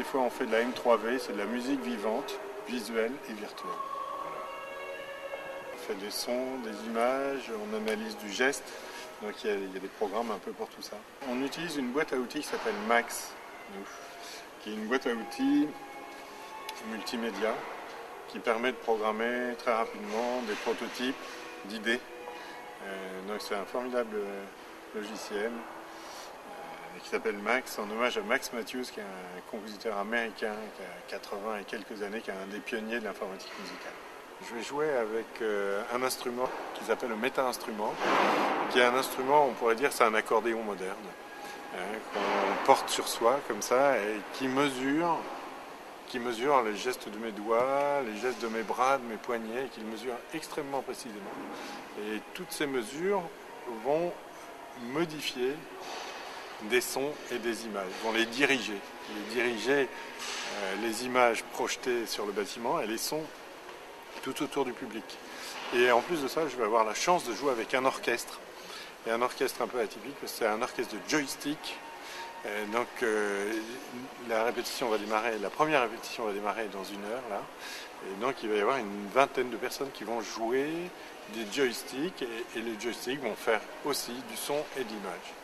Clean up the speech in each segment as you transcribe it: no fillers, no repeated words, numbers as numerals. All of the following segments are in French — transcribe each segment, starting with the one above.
fois on fait de la M3V, c'est de la musique vivante, visuelle et virtuelle. Voilà. On fait des sons, des images, on analyse du geste, donc il y a des programmes un peu pour tout ça. On utilise une boîte à outils qui s'appelle Max, qui est une boîte à outils multimédia qui permet de programmer très rapidement des prototypes d'idées. Donc c'est un formidable logiciel qui s'appelle Max, en hommage à Max Matthews, qui est un compositeur américain qui a 80 et quelques années, qui est un des pionniers de l'informatique musicale. Je vais jouer avec un instrument qui s'appelle le méta-instrument, qui est un instrument, on pourrait dire, c'est un accordéon moderne, qu'on porte sur soi comme ça et qui mesure les gestes de mes doigts, les gestes de mes bras, de mes poignets, et qui le mesure extrêmement précisément. Et toutes ces mesures vont modifier des sons et des images, vont les diriger les images projetées sur le bâtiment et les sons tout autour du public. Et en plus de ça, je vais avoir la chance de jouer avec un orchestre, et un orchestre un peu atypique, parce que c'est un orchestre de joystick. Donc la première répétition va démarrer dans 1 heure là, et donc il va y avoir une vingtaine de personnes qui vont jouer des joysticks, et les joysticks vont faire aussi du son et de l'image.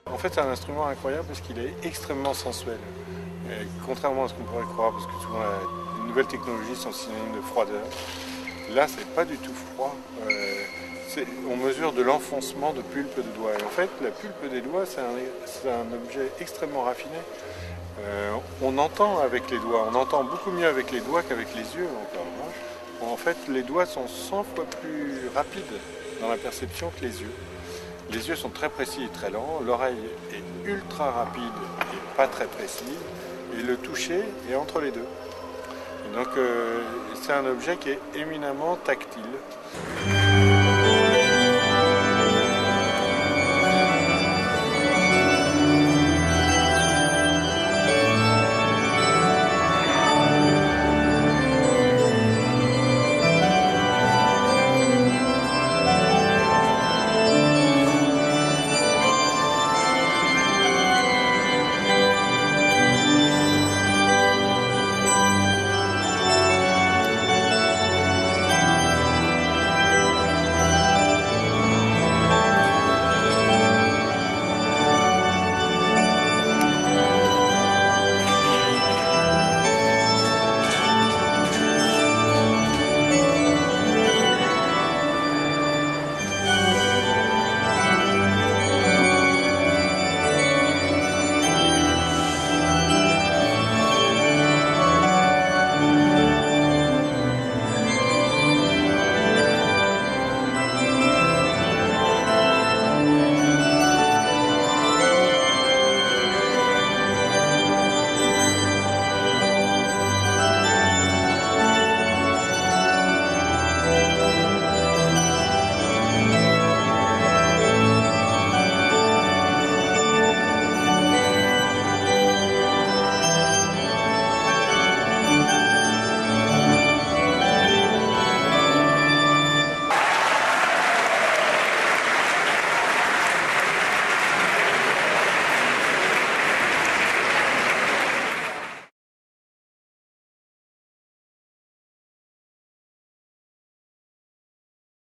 En fait, c'est un instrument incroyable parce qu'il est extrêmement sensuel. Et contrairement à ce qu'on pourrait croire, parce que souvent les nouvelles technologies sont synonymes de froideur. Là, c'est pas du tout froid. On mesure de l'enfoncement de pulpe de doigts. Et en fait, la pulpe des doigts, c'est un objet extrêmement raffiné. On entend avec les doigts, on entend beaucoup mieux avec les doigts qu'avec les yeux encore. En fait, les doigts sont 100 fois plus rapides dans la perception que les yeux. Les yeux sont très précis et très lents, l'oreille est ultra rapide et pas très précise, et le toucher est entre les deux. Et donc c'est un objet qui est éminemment tactile.